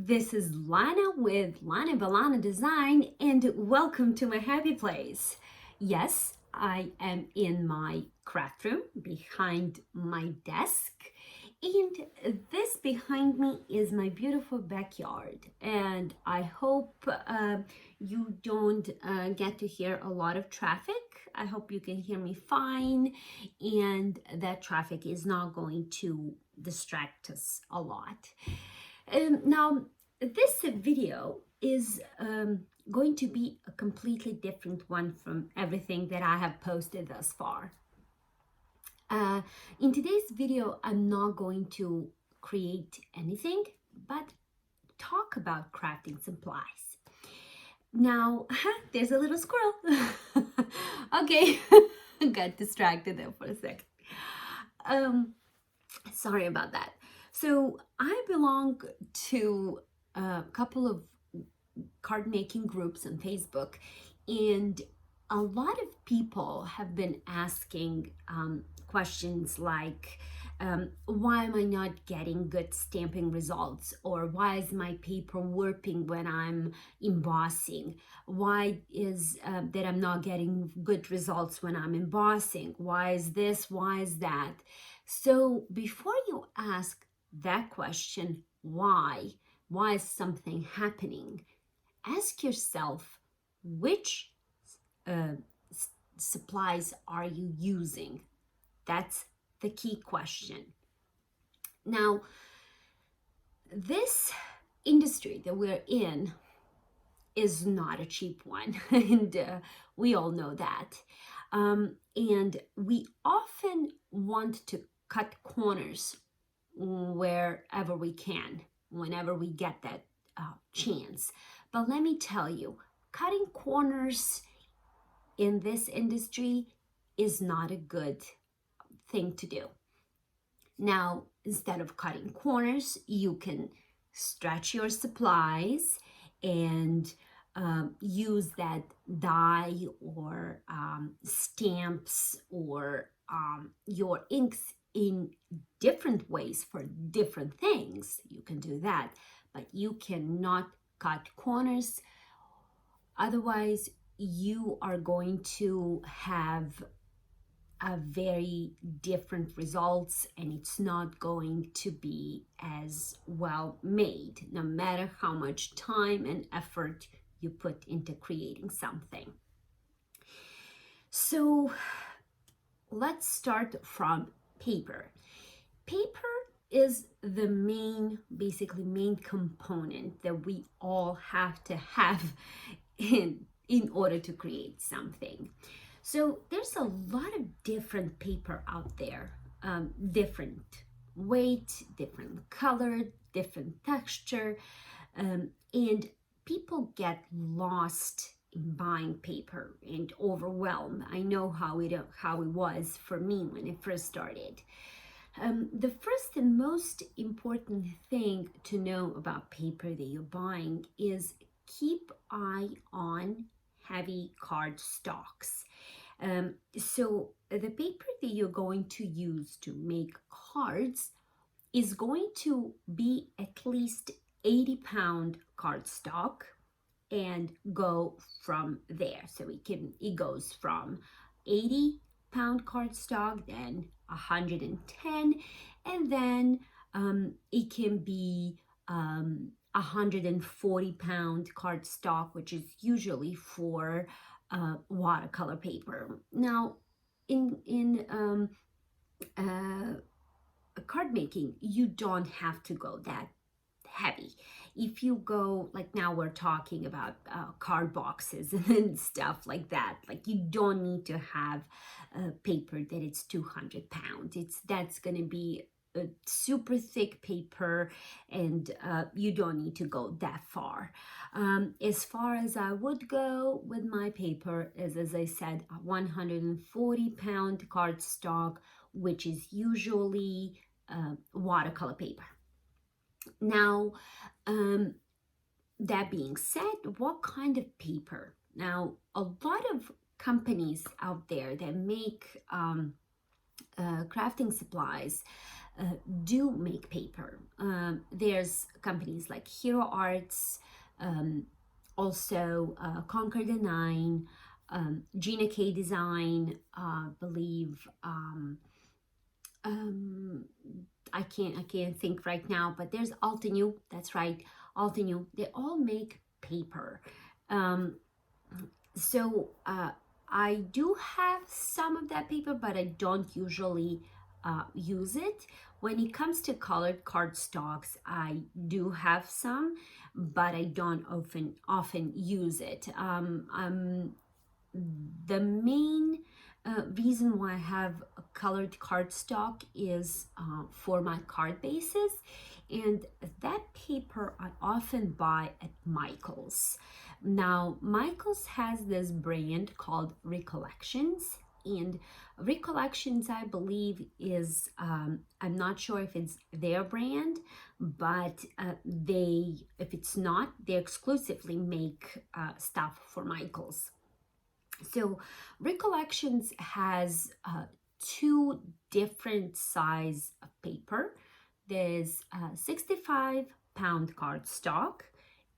This is Lana with Lana Balana Design, and welcome to my happy place. Yes, I am in my craft room behind my desk, and this behind me is my beautiful backyard. And I hope you don't get to hear a lot of traffic. I hope you can hear me fine, and that traffic is not going to distract us a lot. Now, this video is going to be a completely different one from everything that I have posted thus far. In today's video, I'm not going to create anything, but talk about crafting supplies. Now, there's a little squirrel. Okay, got distracted there for a second. Sorry about that. So I belong to a couple of card making groups on Facebook, and a lot of people have been asking questions like, why am I not getting good stamping results? Or why is my paper warping when I'm embossing? Why is that I'm not getting good results when I'm embossing? Why is this? Why is that? So before you ask that question, why is something happening? Ask yourself, which supplies are you using? That's the key question. Now, this industry that we're in is not a cheap one, and we all know that. And we often want to cut corners wherever we can, whenever we get that chance. But let me tell you, cutting corners in this industry is not a good thing to do. Now, instead of cutting corners, you can stretch your supplies and use that dye or stamps or your inks in different ways for different things. You can do that, but you cannot cut corners. Otherwise, you are going to have a very different results, and it's not going to be as well made, no matter how much time and effort you put into creating something. So let's start from paper. Paper is the basically main component that we all have to have in order to create something. So there's a lot of different paper out there, different weight, different color, different texture, and people get lost in buying paper and overwhelmed. I know how it was for me when I first started. The first and most important thing to know about paper that you're buying is keep eye on heavy card stocks. So the paper that you're going to use to make cards is going to be at least 80-pound cardstock and go from there. So it goes from 80-pound cardstock, then 110, and then it can be 140-pound cardstock, which is usually for watercolor paper. Now, in card making, you don't have to go that heavy. If you go, like now we're talking about card boxes and stuff like that, like you don't need to have paper that it's 200 pounds. That's going to be a super thick paper, and you don't need to go that far. As far as I would go with my paper is, as I said, a 140-pound cardstock, which is usually watercolor paper. Now, that being said, what kind of paper? Now, a lot of companies out there that make crafting supplies do make paper. There's companies like Hero Arts, also Conquer the Nine, Gina K Design, believe. Um, I can't think right now, but there's Altenew. That's right, Altenew. They all make paper. Um, so I do have some of that paper, but I don't usually use it. When it comes to colored cardstocks, I do have some, but I don't often use it. The main reason why I have a colored cardstock is for my card bases, and that paper I often buy at Michael's. Now, Michael's has this brand called Recollections, and Recollections, I believe, is I'm not sure if it's their brand, but if it's not, they exclusively make stuff for Michael's. So Recollections has two different size of paper. There's 65-pound cardstock,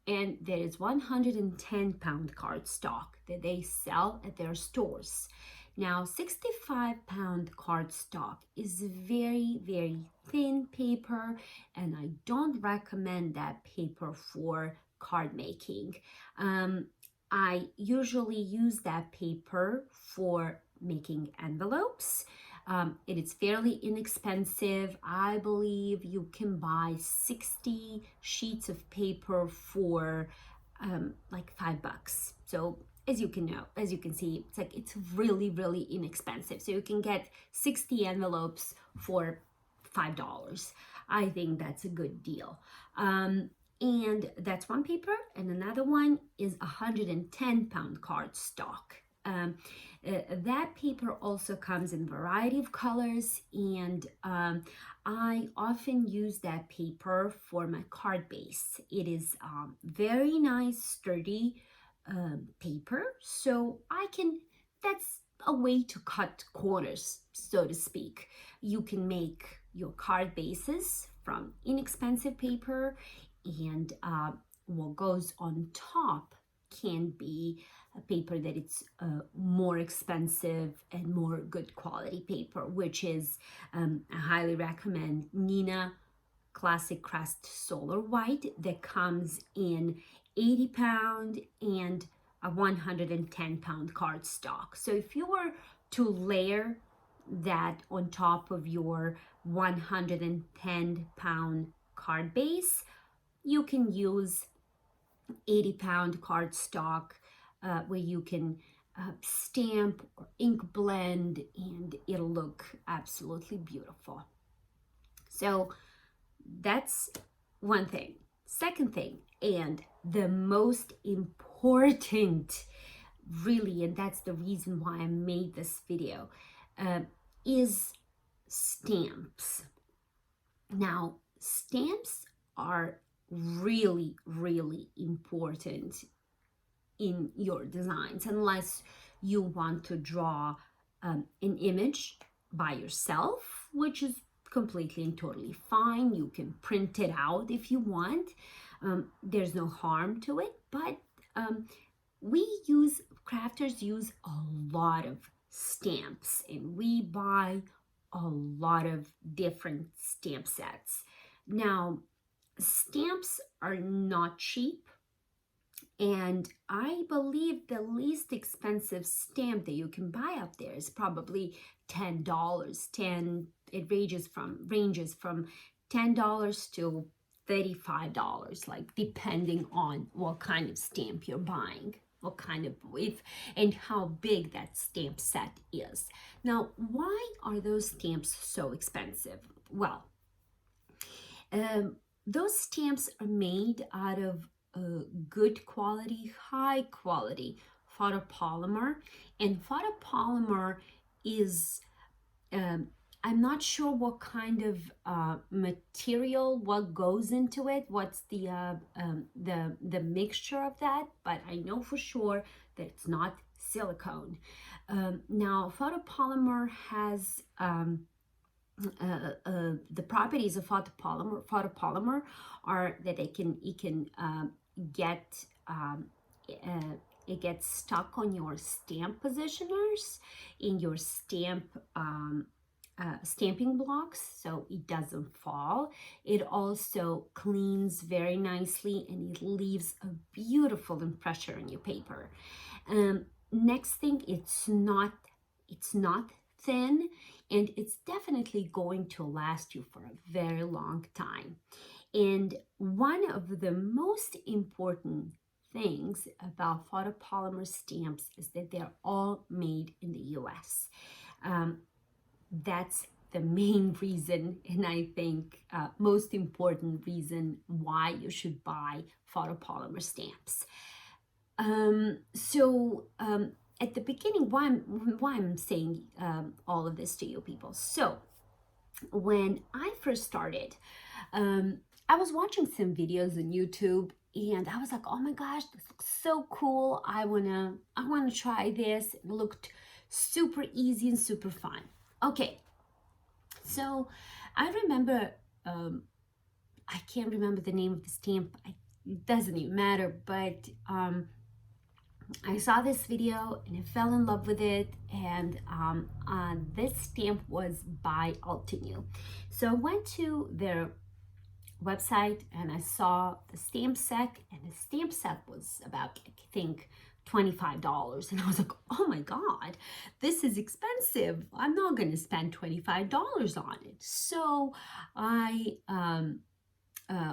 and there is 110-pound cardstock that they sell at their stores. Now, 65-pound cardstock is very, very thin paper, and I don't recommend that paper for card making. I usually use that paper for making envelopes. It is fairly inexpensive. I believe you can buy 60 sheets of paper for like $5. So as you can see, it's really, really inexpensive. So you can get 60 envelopes for $5. I think that's a good deal. And that's one paper, and another one is 110-pound cardstock. That paper also comes in a variety of colors, and I often use that paper for my card base. It is very nice, sturdy paper, so that's a way to cut corners, so to speak. You can make your card bases from inexpensive paper, and what goes on top can be a paper that it's more expensive and more good quality paper, which is I highly recommend Nina Classic Crest Solar White that comes in 80-pound and a 110-pound cardstock. So if you were to layer that on top of your 110-pound card base, you can use 80-pound cardstock where you can stamp or ink blend, and it'll look absolutely beautiful. So that's one thing. Second thing, and the most important, really, and that's the reason why I made this video, is stamps. Now, stamps are really, really important in your designs, unless you want to draw an image by yourself, which is completely and totally fine. You can print it out if you want. There's no harm to it, but crafters use a lot of stamps, and we buy a lot of different stamp sets. Now, stamps are not cheap, and I believe the least expensive stamp that you can buy out there is probably $10. It ranges from $10 to $35, like depending on what kind of stamp you're buying, what kind of and how big that stamp set is. Now, why are those stamps so expensive? Well, those stamps are made out of good quality, high quality photopolymer, and photopolymer is I'm not sure what kind of material, what goes into it, what's the mixture of that, but I know for sure that it's not silicone. Now, photopolymer has the properties of photopolymer are that it can get uh, it gets stuck on your stamp positioners in your stamping blocks, so it doesn't fall. It also cleans very nicely and it leaves a beautiful impression on your paper. Next thing, it's not thin, and it's definitely going to last you for a very long time. And one of the most important things about photopolymer stamps is that they're all made in the US. That's the main reason, and I think most important reason why you should buy photopolymer stamps. At the beginning, why I'm saying all of this to you people. So when I first started, I was watching some videos on YouTube, and I was like, oh my gosh, this looks so cool. I wanna try this. It looked super easy and super fun. Okay, so I remember, I can't remember the name of the stamp. It doesn't even matter, but I saw this video and I fell in love with it, and this stamp was by Altenew. So I went to their website and I saw the stamp set, and the stamp set was about, I think, $25, and I was like, oh my god, this is expensive. I'm not going to spend $25 on it. So I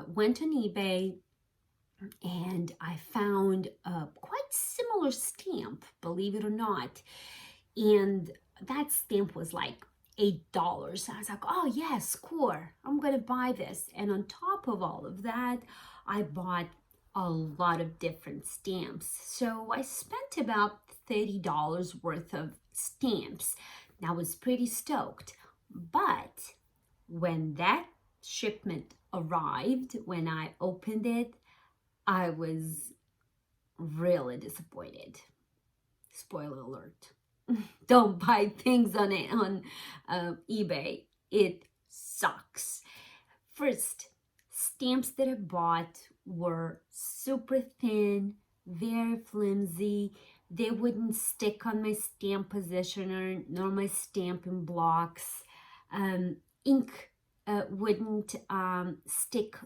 went on eBay and I found a quite similar stamp, believe it or not, and that stamp was like $8. I was like, oh yes, cool, I'm gonna buy this. And on top of all of that, I bought a lot of different stamps. So I spent about $30 worth of stamps. I was pretty stoked. But when that shipment arrived, when I opened it, I was really disappointed. Spoiler alert. Don't buy things on eBay. It sucks. First, stamps that I bought were super thin, very flimsy. They wouldn't stick on my stamp positioner nor my stamping blocks. Ink wouldn't stick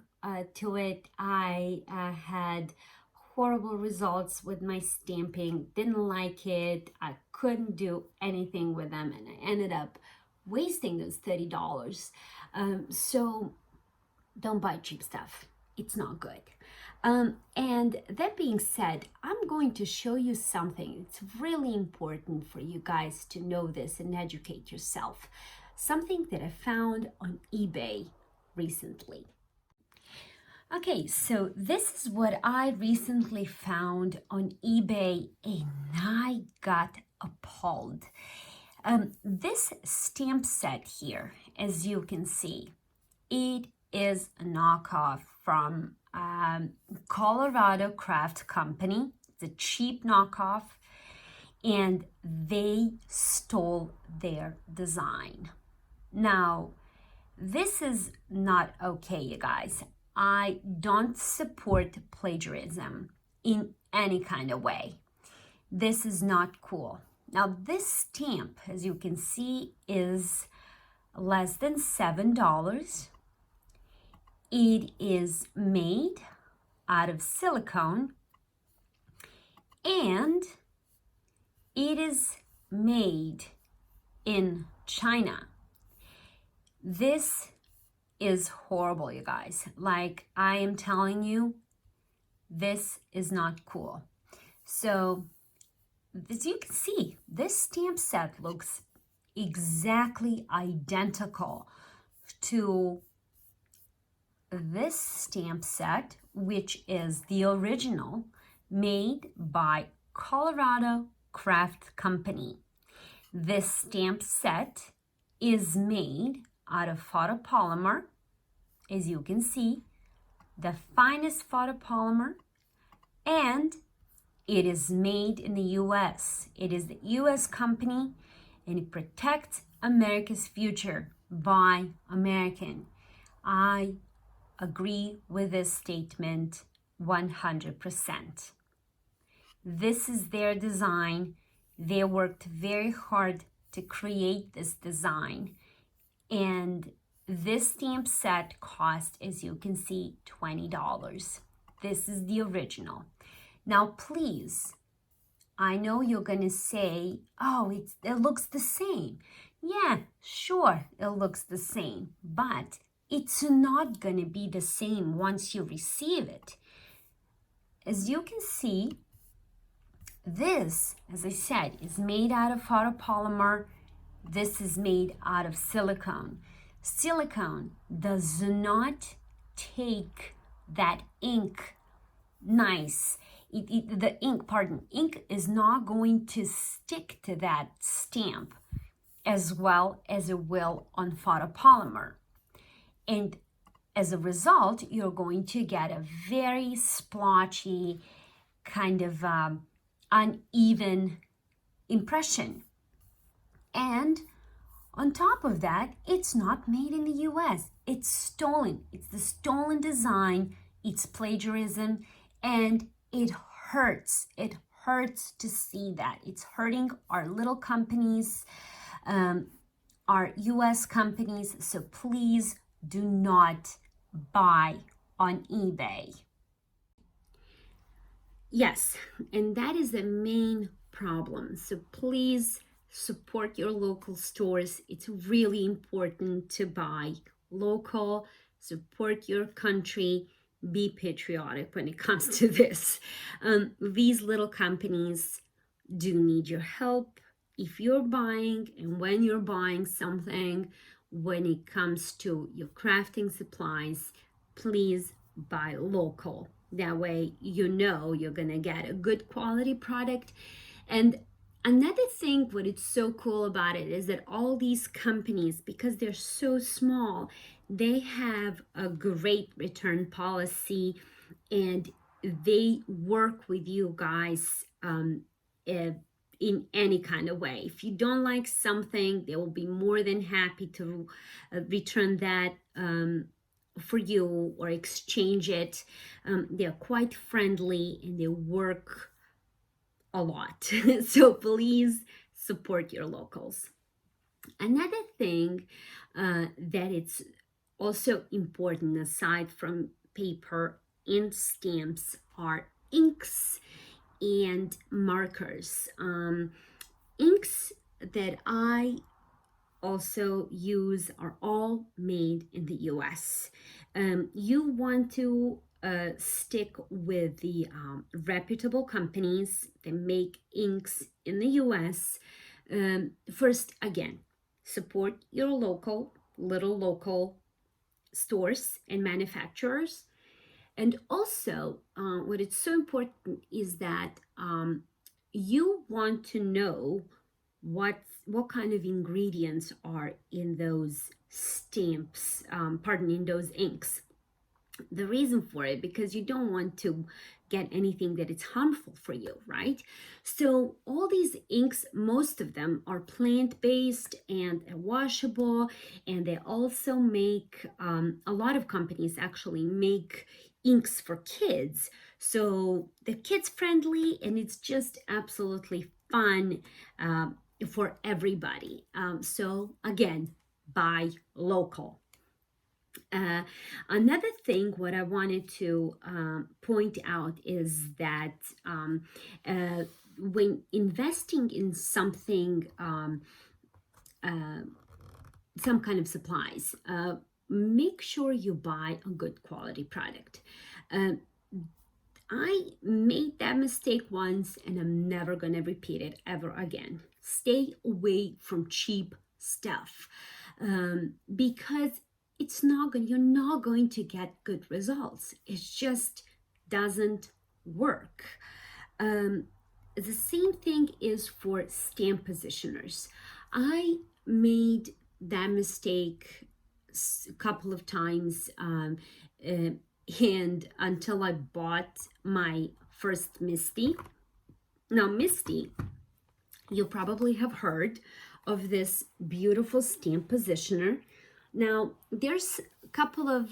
to it. I had horrible results with my stamping, didn't like it. I couldn't do anything with them, and I ended up wasting those $30. So don't buy cheap stuff. It's not good. And that being said, I'm going to show you something. It's really important for you guys to know this and educate yourself. Something that I found on eBay recently. Okay, so this is what I recently found on eBay, and I got appalled. This stamp set here, as you can see, it is a knockoff from Colorado Craft Company. It's a cheap knockoff, and they stole their design. Now, this is not okay, you guys. I don't support plagiarism in any kind of way. This is not cool. Now, this stamp, as you can see, is less than $7. It is made out of silicone, and it is made in China. This is horrible, you guys. Like, I am telling you, this is not cool. So, as you can see, this stamp set looks exactly identical to this stamp set, which is the original, made by Colorado Craft Company. This stamp set is made out of photopolymer, as you can see, the finest photopolymer, and it is made in the US. It is the US company, and it protects America's future buy American. I agree with this statement 100%. This is their design. They worked very hard to create this design. And this stamp set cost, as you can see, $20. This is the original. Now, please, I know you're going to say, oh, it looks the same. Yeah, sure, it looks the same, but it's not going to be the same once you receive it. As you can see, this, as I said, is made out of photopolymer. This is made out of silicone. Silicone does not take that ink nice. Ink is not going to stick to that stamp as well as it will on photopolymer. And as a result, you're going to get a very splotchy, kind of uneven impression. And on top of that, it's not made in the US. It's stolen. It's the stolen design. It's plagiarism. And it hurts. It hurts to see that. It's hurting our little companies, our US companies. So please do not buy on eBay. Yes, and that is the main problem. So please support your local stores. It's really important to buy local, support your country, be patriotic when it comes to this. These little companies do need your help. If you're buying and when you're buying something, when it comes to your crafting supplies, please buy local. That way, you know you're gonna get a good quality product. And another thing, what is so cool about it is that all these companies, because they're so small, they have a great return policy and they work with you guys in any kind of way. If you don't like something, they will be more than happy to return that for you or exchange it. They're quite friendly and they work a lot. So please support your locals. Another thing that it's also important aside from paper and stamps are inks and markers. Inks that I also use are all made in the US. You want to stick with the reputable companies that make inks in the US. First, again, support your little local stores and manufacturers. And also, what is so important is that you want to know what kind of ingredients are in those stamps, in those inks. The reason for it, because you don't want to get anything that is harmful for you, right? So all these inks, most of them are plant-based and washable, and they also make, a lot of companies actually make inks for kids. So they're kids friendly and it's just absolutely fun for everybody. So again, buy local. Another thing what I wanted to point out is that when investing in something, some kind of supplies, make sure you buy a good quality product. I made that mistake once and I'm never going to repeat it ever again. Stay away from cheap stuff because you're not going to get good results. It just doesn't work. The same thing is for stamp positioners. I made that mistake a couple of times and until I bought my first Misty. Now Misty, you probably have heard of this beautiful stamp positioner. Now, there's a couple of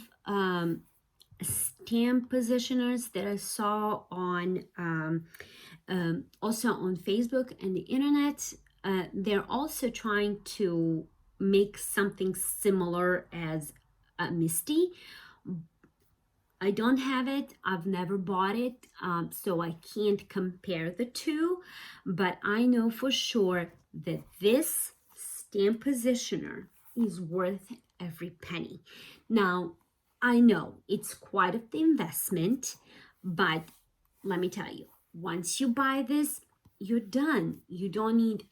stamp positioners that I saw on also on Facebook and the internet. They're also trying to make something similar as a Misty. I don't have it. I've never bought it, so I can't compare the two. But I know for sure that this stamp positioner is worth every penny. Now, I know it's quite of the investment, but let me tell you, once you buy this, you're done. You don't need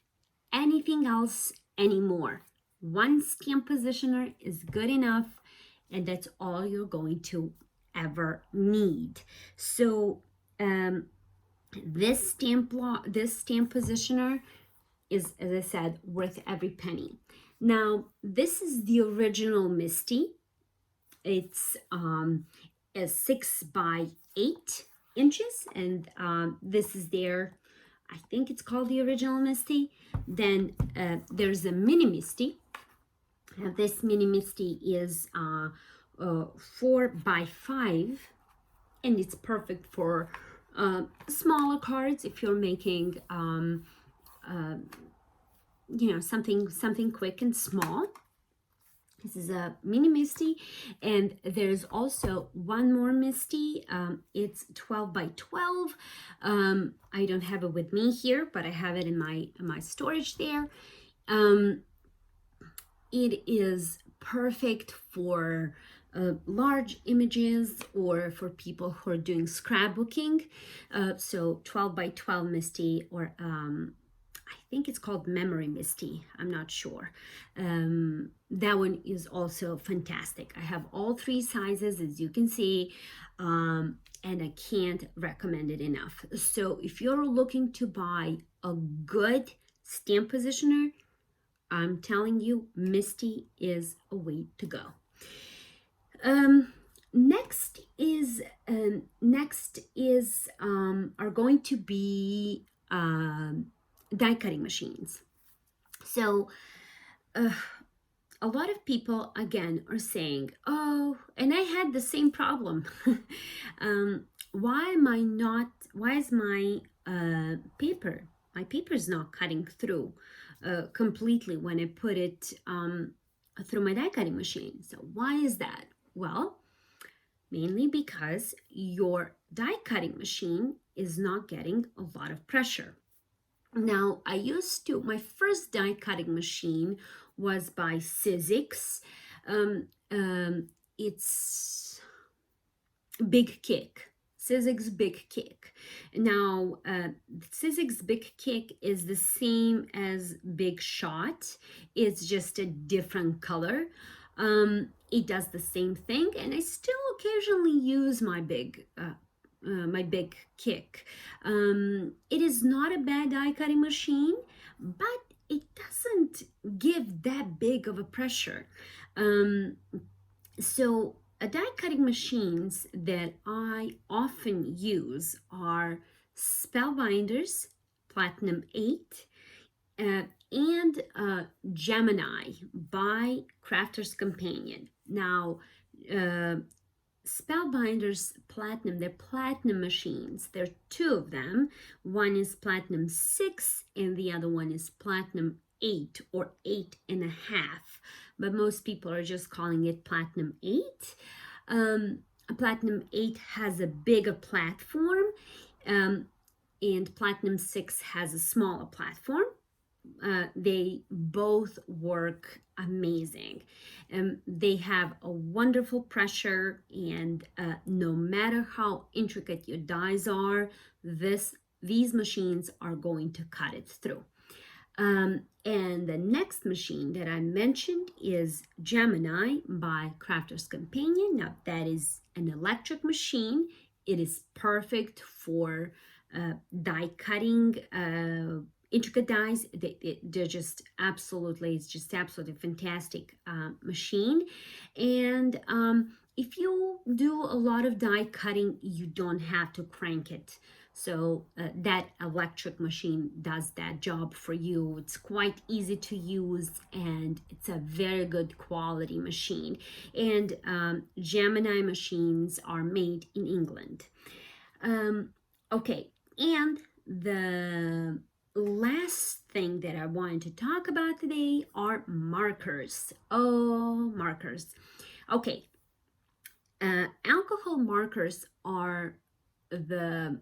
anything else anymore. One stamp positioner is good enough, and that's all you're going to ever need. So this stamp positioner is, as I said, worth every penny. Now, this is the original Misty. It's a 6 by 8 inches, and this is their, I think it's called the original Misty. Then there's a mini Misty. This mini Misty is 4 by 5, and it's perfect for smaller cards if you're making something quick and small. This is a mini Misty, and there's also one more Misty. It's 12 by 12. I don't have it with me here, but I have it in my storage there. It is perfect for large images or for people who are doing scrapbooking. So 12 by 12 Misty, or I think it's called Memory Misty. I'm not sure. That one is also fantastic. I have all three sizes, as you can see, and I can't recommend it enough. So if you're looking to buy a good stamp positioner, I'm telling you, Misty is a way to go. Next is are going to be die cutting machines. So a lot of people again are saying, oh, and I had the same problem. Why is my paper is not cutting through completely when I put it through my die cutting machine? So why is that? Well, mainly because your die cutting machine is not getting a lot of pressure. Now, my first die cutting machine was by Sizzix. It's Big Kick. Sizzix Big Kick. Now, Sizzix Big Kick is the same as Big Shot. It's just a different color. It does the same thing, and I still occasionally use my Big Kick. It is not a bad die cutting machine, but it doesn't give that big of a pressure. So die cutting machines that I often use are Spellbinders Platinum 8 and Gemini by Crafter's Companion. Now, Spellbinders Platinum, they're platinum machines. There are two of them. One is Platinum 6 and the other one is Platinum 8 or 8.5. But most people are just calling it Platinum 8. Platinum 8 has a bigger platform, and Platinum 6 has a smaller platform. They both work amazing. They have a wonderful pressure, and no matter how intricate your dies are, these machines are going to cut it through. And the next machine that I mentioned is Gemini by Crafter's Companion. Now, that is an electric machine. It is perfect for die cutting, intricate dies. They're just absolutely, it's just absolutely fantastic machine. And if you do a lot of die cutting, you don't have to crank it So that electric machine does that job for you. It's quite easy to use and it's a very good quality machine. And Gemini machines are made in England. Okay, and the last thing that I wanted to talk about today are markers. Oh, markers. Okay, alcohol markers are the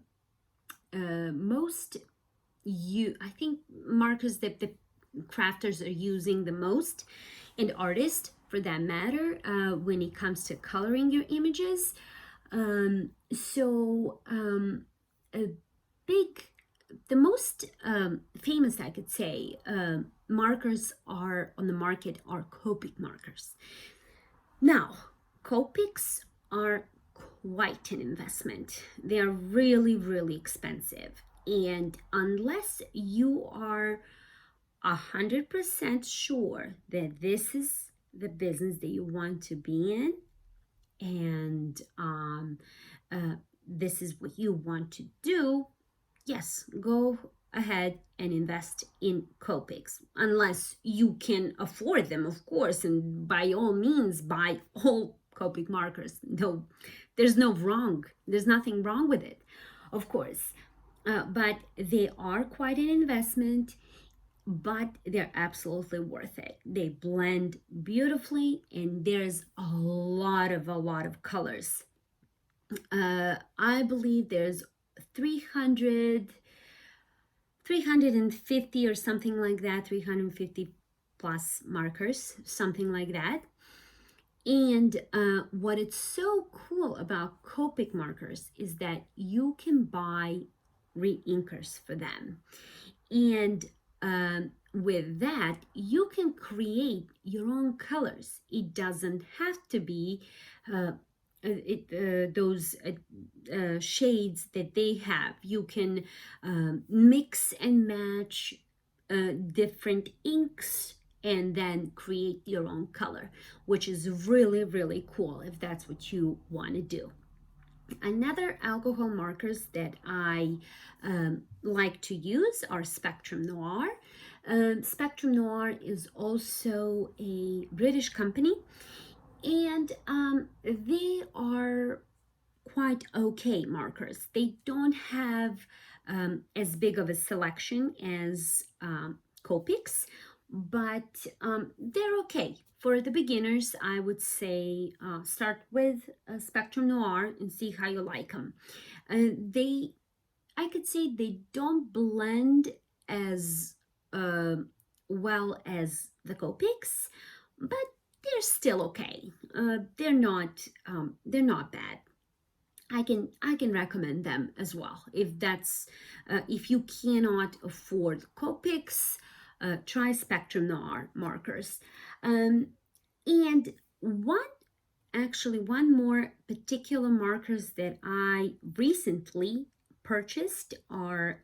most I think markers that the crafters are using the most, and artists for that matter, when it comes to coloring your images. A big, the most famous, I could say, markers are on the market are Copic markers. Now, Copics are quite an investment. They are really, really expensive. And unless you are 100% sure that this is the business that you want to be in, and this is what you want to do, yes, go ahead and invest in Copics, unless you can afford them, of course, and by all means buy all Copic markers. No, there's nothing wrong with it, of course. But they are quite an investment, but they're absolutely worth it. They blend beautifully, and there's a lot of colors. I believe there's 300 350 or something like that, 350 plus markers, something like that. And what is so cool about Copic markers is that you can buy re-inkers for them. And with that, you can create your own colors. It doesn't have to be those shades that they have. You can mix and match different inks and then create your own color, which is really, really cool if that's what you want to do. Another alcohol markers that I like to use are Spectrum Noir. Spectrum Noir is also a British company, and they are quite okay markers. They don't have as big of a selection as Copics, but they're okay. For the beginners, I would say start with Spectrum Noir and see how you like them. I could say they don't blend as uh, well as the Copics, but they're still okay. They're not bad. I can recommend them as well. If you cannot afford Copics, try Spectrum Noir markers. And one more particular markers that I recently purchased are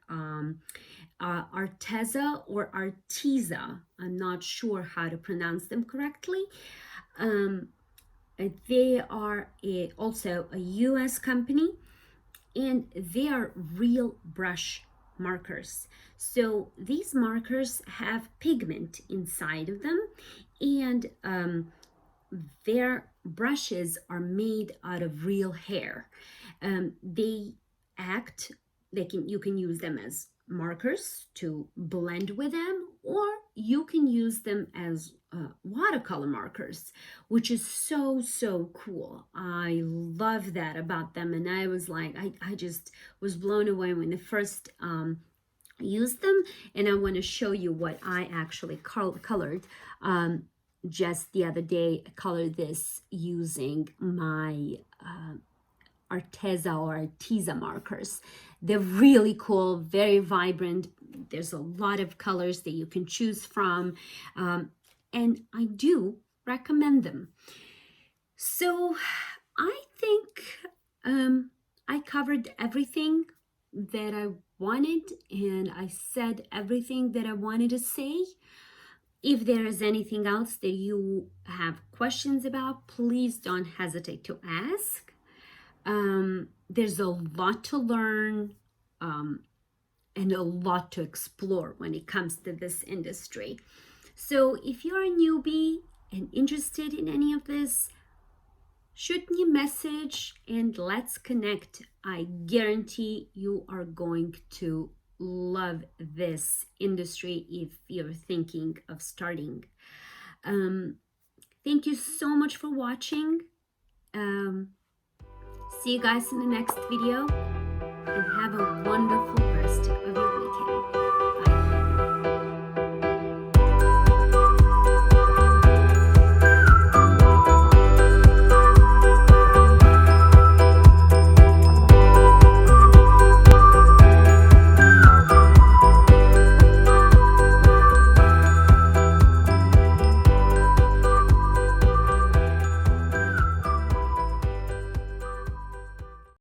Arteza or Arteza. I'm not sure how to pronounce them correctly. They are also a US company, and they are real brush markers. So these markers have pigment inside of them, and their brushes are made out of real hair. They act, you can use them as markers to blend with them, or you can use them as watercolor markers, which is so cool. I love that about them, and I was like, I just was blown away when I first used them, and I want to show you what I actually colored. Just the other day, I colored this using my Arteza or Arteza markers. They're really cool, very vibrant. There's a lot of colors that you can choose from, and I do recommend them. So I think I covered everything that I wanted, and I said everything that I wanted to say. If there is anything else that you have questions about, please don't hesitate to ask. There's a lot to learn and a lot to explore when it comes to this industry. So if you're a newbie and interested in any of this, shoot me a message and let's connect. I guarantee you are going to love this industry if you're thinking of starting. Thank you so much for watching. See you guys in the next video and have a wonderful